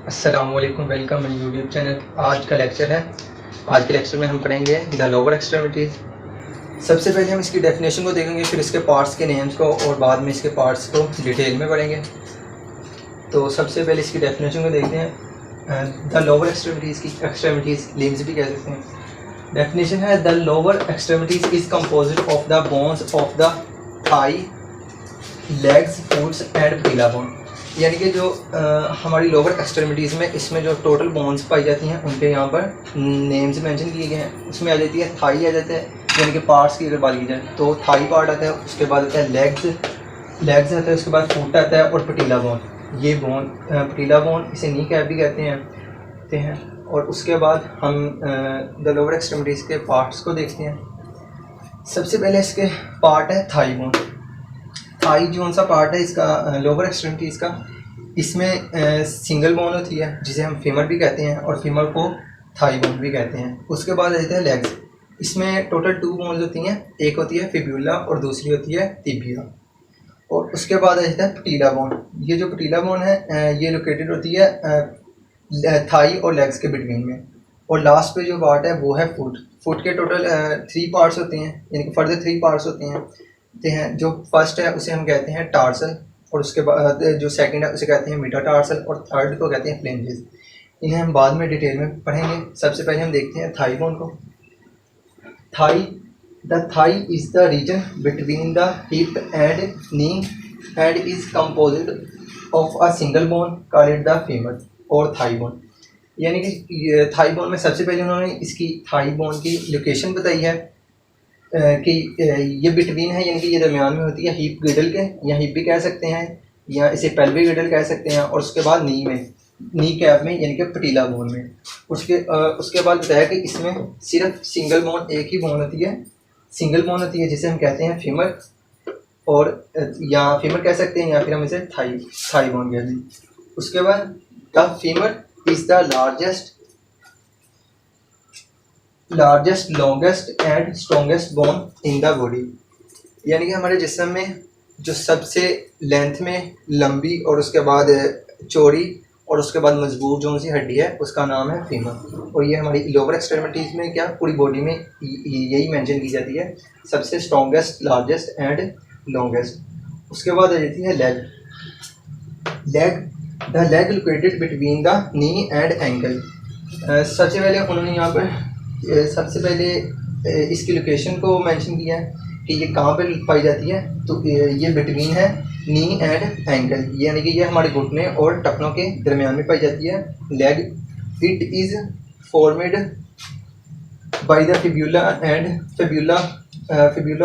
अस्सलामुअलैकुम, welcome my YouTube channel. आज का लेक्चर है। आज के लेक्चर में हम पढ़ेंगे द लोअर एक्सट्रीमिटीज़। सबसे पहले हम इसकी डेफिनेशन को देखेंगे, फिर इसके पार्ट्स के नेम्स को और बाद में इसके पार्ट्स को डिटेल में पढ़ेंगे। तो सबसे पहले इसकी डेफिनेशन को देखते हैं। द लोअर एक्सट्रीमिटीज़ की एक्सट्रीमिटीज़ लिम्स भी कह सकते हैं। डेफिनेशन है the lower extremities is composite of the bones of the thigh, legs, foots and पीला बोन। यानी कि जो हमारी लोअर एक्सट्रीमिटीज़ में इसमें जो टोटल बोन्स पाई जाती हैं उनके यहाँ पर नेम्स मेंशन किए गए हैं। उसमें आ जाती है थाई, आ जाता है यानी कि पार्ट्स की अगर बात की जाए तो थाई पार्ट आता है, उसके बाद आता है लेग्स आता है, उसके बाद फुट आता है और पटीला बोन। ये बोन पटीला बोन इसे नी कैप भी कहते हैं। और उसके बाद हम द लोअर एक्सट्रीमिटीज़ के पार्ट्स को देखते हैं। सबसे पहले इसके पार्ट है थाई बोन। थाई जो सा पार्ट है इसका लोअर एक्सट्रीमिटीज़ का, इसमें सिंगल बोन होती है जिसे हम फीमर भी कहते हैं और फीमर को थाई बोन भी कहते हैं। उसके बाद रहते हैं लेग्स। इसमें टोटल 2 बोन्स होती हैं, एक होती है फिब्यूला और दूसरी होती है तिबिया। और उसके बाद रहता है पटीला बोन। ये जो पटीला बोन है ये लोकेटेड होती है थाई और लेग्स के बिटवीन में। और लास्ट पे जो पार्ट है वो है फुट के टोटल 3 पार्ट्स होते हैं, यानी कि फर्दर 3 पार्ट्स होते हैं। जो फर्स्ट है उसे हम कहते हैं टार्सल, और उसके बाद जो सेकंड है उसे कहते हैं मेटाटार्सल, और थर्ड को कहते हैं फ्लेंजेस। इन्हें हम बाद में डिटेल में पढ़ेंगे। सबसे पहले हम देखते हैं थाई बोन को। The thigh is the region between the hip and knee and is composite of a single bone called the femur और थाई बोन। यानी कि थाई बोन में सबसे पहले उन्होंने इसकी थाई बोन की लोकेशन बताई है कि ये बिटवीन है, यानी कि ये दरमियान में होती है हिप गिडल के, या हिप भी कह सकते हैं या इसे पेल्विक गिडल कह सकते हैं। और उसके बाद नी कैप में, यानी कि पटीला बोन में। उसके बाद बताया कि इसमें सिर्फ सिंगल बोन, एक ही बोन होती है, सिंगल बोन होती है जिसे हम कहते हैं फीमर, और या फीमर कह सकते हैं या फिर हम इसे थाई बोन कहते हैं। उसके बाद the femur is the largest longest and strongest bone in the body. यानी कि हमारे जिस्म में जो सबसे लेंथ में लंबी और उसके बाद चौड़ी और उसके बाद मजबूत जो सी हड्डी है उसका नाम है फीमर। और ये हमारी लोअर एक्सट्रीमिटीज़ में क्या पूरी बॉडी में यही मेंशन की जाती है, सबसे स्ट्रॉन्गेस्ट, लार्जेस्ट एंड लॉन्गेस्ट। उसके बाद आ जाती है the leg located between the knee and ankle. सबसे पहले उन्होंने यहाँ पर सबसे पहले इसकी लोकेशन को मेंशन किया है कि ये कहाँ पर पाई जाती है। तो ये बिटवीन है नी एंड एंकल, यानी कि ये हमारे घुटने और टखनों के दरमियान में पाई जाती है। Leg it is formed by the fibula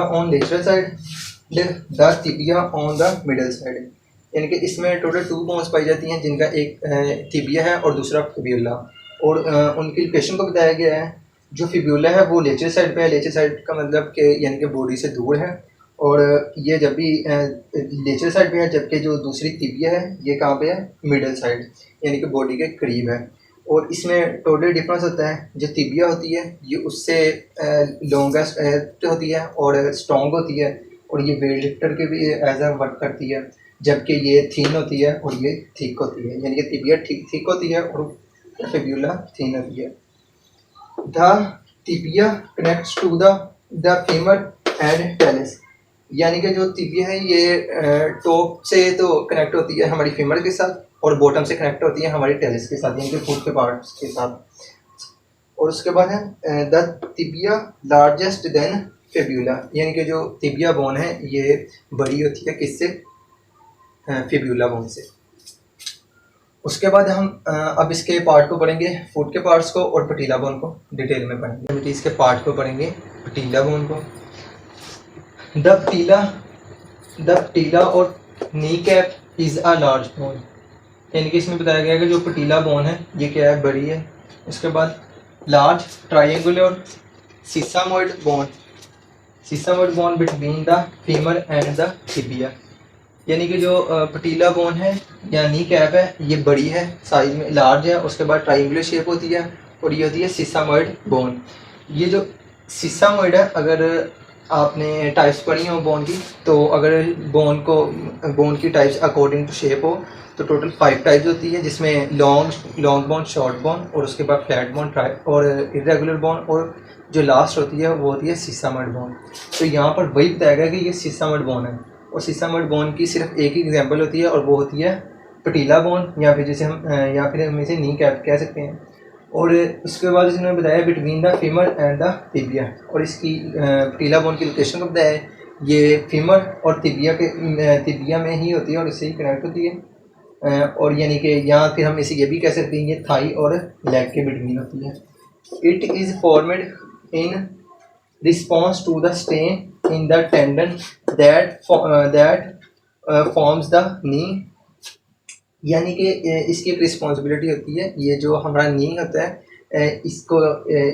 on lateral side, the tibia on the middle side. यानी कि इसमें टोटल 2 बोन्स पाई जाती हैं जिनका एक तिबिया है और दूसरा फिब्यूला। और उनकी लोकेशन को बताया गया है। जो फिब्यूला है वो लेटरल साइड पे है। लेटरल साइड का मतलब कि यानी कि बॉडी से दूर है, और ये जब भी लेटरल साइड पे है, जबकि जो दूसरी तिबिया है ये कहाँ पे है, मिडल साइड, यानी कि बॉडी के करीब है। और इसमें टोटल डिफरेंस होता है, जो तिबिया होती है ये उससे लॉन्गेस्ट होती है और स्ट्रॉन्ग होती है, और ये वेट लिफ्टर के भी एज अ वर्क करती है, जबकि ये थिन होती है और ये थिक होती है। यानी कि तिबिया थिक होती है और फिब्यूला थिन होती है। The tibia connects to the femur and talus. यानी कि जो तिबिया है ये टॉप से तो कनेक्ट होती है हमारी फीमर के साथ, और बॉटम से कनेक्ट होती है हमारी टेलिस के साथ, यानी कि फुट के पार्ट्स के साथ। और उसके बाद है the tibia largest than fibula. यानी कि जो तिबिया बोन है ये बड़ी होती है किससे, फिब्यूला बोन से। उसके बाद हम अब इसके पार्ट को पढ़ेंगे, फुट के पार्ट्स को और पटीला बोन को डिटेल में पढ़ेंगे। इसके पार्ट को पढ़ेंगे, पटीला बोन को। द पटीला और knee cap is a large bone. यानी कि इसमें बताया गया कि जो पटीला बोन है ये क्या है, बड़ी है। उसके बाद large triangular sesamoid bone between the femur and the tibia. यानी कि जो पटीला बोन है या नी कैप है ये बड़ी है, साइज में लार्ज है। उसके बाद ट्रायंगुलर शेप होती है और ये होती है सीसामोइड बोन। ये जो सीसामोइड है, अगर आपने टाइप्स पढ़ी हो बोन की, तो अगर बोन की टाइप्स अकॉर्डिंग टू शेप हो तो टोटल 5 टाइप्स होती है, जिसमें लॉन्ग बोन, शॉर्ट बोन और उसके बाद फ्लैट बोन और इरेगुलर बोन, और जो लास्ट होती है वो होती है सीसामड बोन। तो यहाँ पर वही बताया गया कि ये सीसामड बोन है, और सीसामड बोन की सिर्फ एक ही एग्जाम्पल होती है और वो होती है पटीला बोन, या फिर हम इसे नी कैप कह सकते हैं। और उसके बाद इसने बताया between the femur and the tibia, और इसकी पटीला बोन की लोकेशन को बताया है, ये फीमर और तिबिया में ही होती है और इससे ही कनेक्ट होती है। और यानी कि यहाँ फिर हम इसे ये भी कह सकते हैं ये थाई और लेग के बिटवीन होती है। It is formed in response to the strain in the tendon that forms the knee, यानी कि इसकी एक रिस्पॉन्सिबिलिटी होती है, ये जो हमारा नी होता है इसको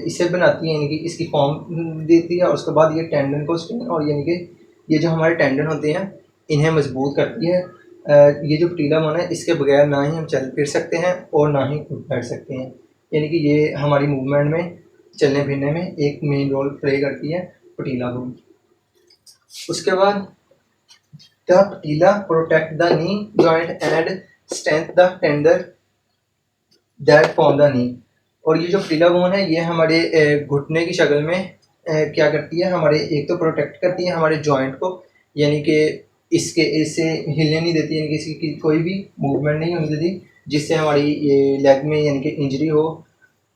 इसे बनाती है, यानी कि इसकी फॉर्म देती है, और उसके बाद ये टेंडन को स्ट्रेन, और यानी कि ये जो हमारे टेंडन होते हैं इन्हें मजबूत करती है। ये जो पटीला बोन है इसके बगैर ना ही हम चल फिर सकते हैं और ना ही उठ बैठ सकते हैं, यानी कि ये हमारी मूवमेंट में, चलने फिरने में एक मेन रोल प्ले करती है पटीला बोन। उसके बाद the patella protect the knee joint and strength the tendon that form the knee, और ये जो पटीला बोन है ये हमारे घुटने की शक्ल में क्या करती है, हमारे एक तो प्रोटेक्ट करती है हमारे जॉइंट को, यानी कि इससे हिलने नहीं देती, यानी कि इसकी कोई भी मूवमेंट नहीं होने देती जिससे हमारी ये लेग में यानी कि इंजरी हो।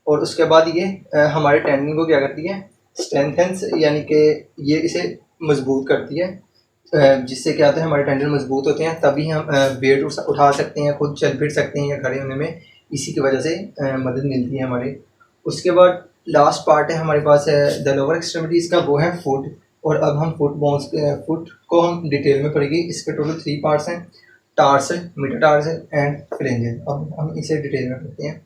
और उसके बाद ये हमारे टेंडन को क्या करती है, स्ट्रेंथेंस, यानी कि ये इसे मजबूत करती है, जिससे क्या होता है हमारे टेंडन मजबूत होते हैं, तभी हम वेट उठा सकते हैं, खुद चल फिर सकते हैं या खड़े होने में इसी की वजह से मदद मिलती है हमारे। उसके बाद लास्ट पार्ट है हमारे पास द लोअर एक्सट्रीमिटीज़ का, वो है फुट। और अब हम फुट को हम डिटेल में पढ़ेंगे। इसके टोटल 3 पार्ट्स हैं, टार्सल, मेटाटार्सल एंड फ्लेंजेस। अब हम इसे डिटेल में पढ़ते हैं।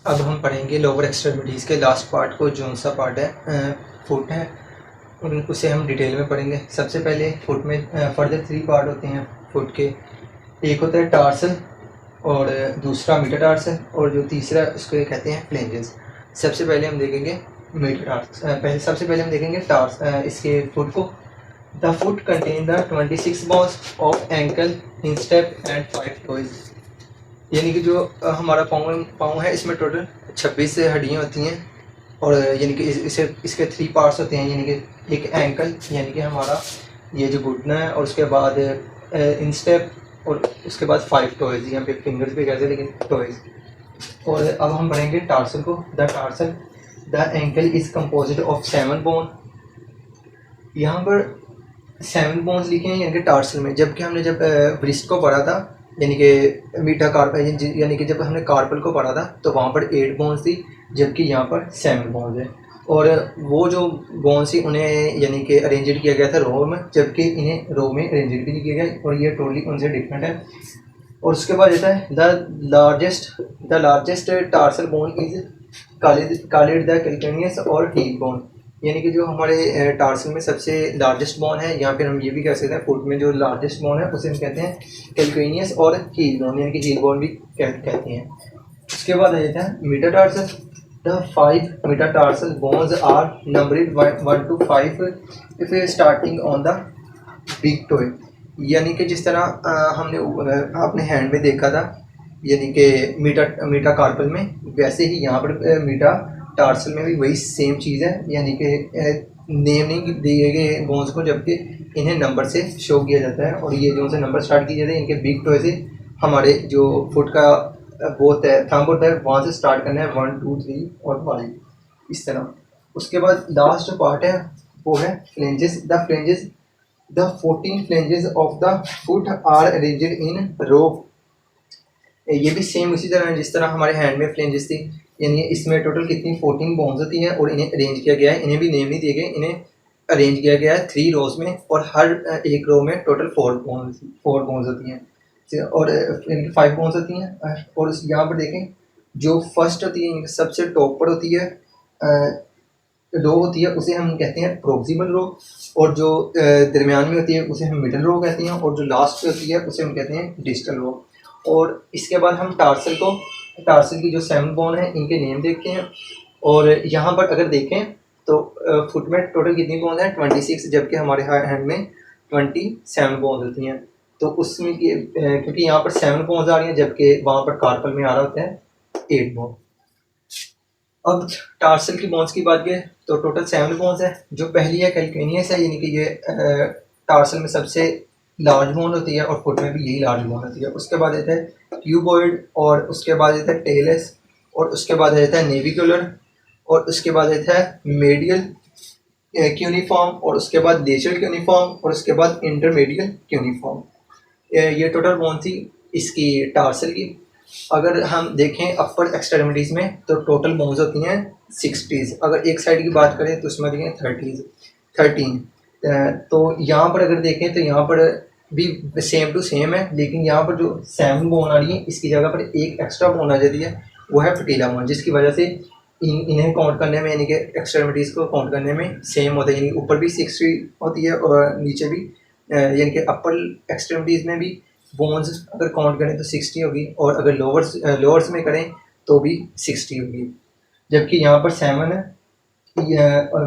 अब हम पढ़ेंगे लोअर एक्सट्रीमिटीज़ के लास्ट पार्ट को, जो सा पार्ट है फुट है, उसे हम डिटेल में पढ़ेंगे। सबसे पहले फुट में फर्दर 3 पार्ट होते हैं फुट के, एक होता है टार्सल और दूसरा मेटाटार्सल और जो तीसरा उसको कहते हैं फ्लेंजेस। सबसे पहले हम देखेंगे सबसे पहले हम देखेंगे इसके फुट को। The foot contain the 26 bones of ankle, instep and 5 toes, यानी कि जो हमारा पाँव है इसमें टोटल 26 हड्डियाँ होती हैं, और यानी कि इसके 3 पार्ट्स होते हैं, यानी कि एक एंकल यानी कि हमारा ये जो घुटना है, और उसके बाद इंस्टेप, और उसके बाद 5 टॉयज, यहाँ पे फिंगर्स पे कहते हैं लेकिन टॉयज। और अब हम पढ़ेंगे टार्सल को। The ankle is composite of 7 bone, यहाँ पर 7 बोन्स लिखे हैं यानी कि टार्सल में, जबकि हमने जब ब्रिस्ट को पढ़ा था यानी कि मीटाकार्पल, यानी कि जब हमने कार्पल को पढ़ा था तो वहाँ पर 8 बोन्स थी, जबकि यहाँ पर 7 बोन्स है। और वो जो बोन्स थी उन्हें यानी कि अरेंजेड किया गया था रो में, जबकि इन्हें रो में अरेंजेड भी नहीं किया गया, और ये टोटली उनसे डिफरेंट है। और उसके बाद आता है the largest tarsal bone is called the calcaneus और हील बोन, यानी कि जो हमारे टार्सल में सबसे लार्जेस्ट बोन है, यहाँ पर हम ये भी कह सकते हैं फुट में जो लार्जेस्ट बोन है उसे हम कहते हैं कैल्केनियस और हील बोन, यानी कि हील बोन भी कहते हैं। उसके बाद आ जाता है metatarsal. The 5 metatarsal bones are numbered 1 to 5 if starting on the big toe, यानी कि जिस तरह हमने अपने हैंड में देखा था यानी कि मीटाकार्पल में, वैसे ही यहाँ पर मेटाटार्सल में भी वही सेम चीज़ है, यानी कि नेम नहीं दिए गए बोन्स को, जबकि इन्हें नंबर से शो किया जाता है, और ये जो से नंबर स्टार्ट किए जाते हैं इनके बिग टो से हमारे जो फुट का बहुत है थंब होता है वहाँ से स्टार्ट करना है 1 2 3 और 5 इस तरह। उसके बाद लास्ट जो पार्ट है वो है phalanges. The 14 phalanges of the foot are arranged in row, ये भी सेम उसी तरह है जिस तरह हमारे हैंड में फ्लेंजेस थी, यानी इसमें टोटल कितनी 14 बोन्स होती हैं और इन्हें अरेंज किया गया है, इन्हें भी नेम नहीं दिए गए, इन्हें अरेंज किया गया है 3 रोज में, और हर एक रो में टोटल 4 बोन्स होती हैं, और इनकी 5 बोन्स होती हैं। और यहाँ पर देखें जो फर्स्ट होती है सबसे टॉप पर होती है रो होती है उसे हम कहते हैं प्रोक्सिमल रो, और जो दरमियान में होती है उसे हम मिडल रो कहते हैं, और जो लास्ट पे होती है उसे हम कहते हैं डिस्टल रो। और इसके बाद हम टार्सल की जो 7 बोन है इनके नेम देखते हैं, और यहाँ पर अगर देखें तो फुट में टोटल कितनी बोन्स हैं 26, जबकि हमारे हैंड में 27 बोन्स होती हैं। तो उसमें क्योंकि यहाँ पर 7 बोन्स आ रही हैं जबकि वहाँ पर कार्पल में आ रहा होता है 8 बोन। अब टार्सल की बोन्स की बात करें तो टोटल 7 बोन्स है। जो पहली है कैल्केनियस है, यानी कि ये टार्सल में सबसे लार्ज बोन होती है और फुट में भी यही लार्ज बोन होती है। उसके बाद आता है क्यूबॉइड, और उसके बाद आता है टेलस, और उसके बाद आता है नेविकुलर, और उसके बाद आता है मेडियल क्यूनिफॉर्म, और उसके बाद लेशल क्यूनिफॉर्म, और उसके बाद इंटरमीडियल क्यूनिफॉर्म। ये टोटल बोन थी इसकी टार्सल की। अगर हम देखें अपर एक्सट्रीमिटीज़ में तो टोटल बोन्स होती हैं 60। अगर एक साइड की बात करें तो उसमें होती हैं 13। तो यहाँ पर अगर देखें तो यहाँ पर भी सेम टू सेम है, लेकिन यहाँ पर जो 7 बोन आ रही है इसकी जगह पर एक एक्स्ट्रा बोन आ जाती है, वो है पटीला बोन, जिसकी वजह से इन्हें काउंट करने में, यानी कि एक्सट्रीमिटीज़ को काउंट करने में सेम होता है। यानी ऊपर भी 60 होती है और नीचे भी, यानी कि अपर एक्सट्रीमिटीज़ में भी बोन्स अगर काउंट करें तो 60 होगी, और अगर लोअर्स में करें तो भी 60 होगी। जबकि यहाँ पर 7 है,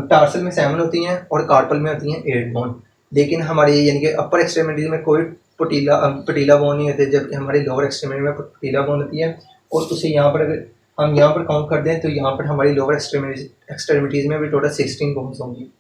टार्सल में 7 होती हैं और कार्पल में होती हैं 8 बोन। लेकिन हमारे यानी कि अपर एक्सट्रीमिटी में कोई पटीला बोन नहीं होते, जबकि हमारी लोअर एक्सट्रीमिटी में पटीला बोन होती है। और उसे यहाँ पर अगर हम यहाँ पर काउंट कर दें तो यहाँ पर हमारी लोअर एक्सट्रीमिटीज़ में भी टोटल 16 बोन्स होंगी।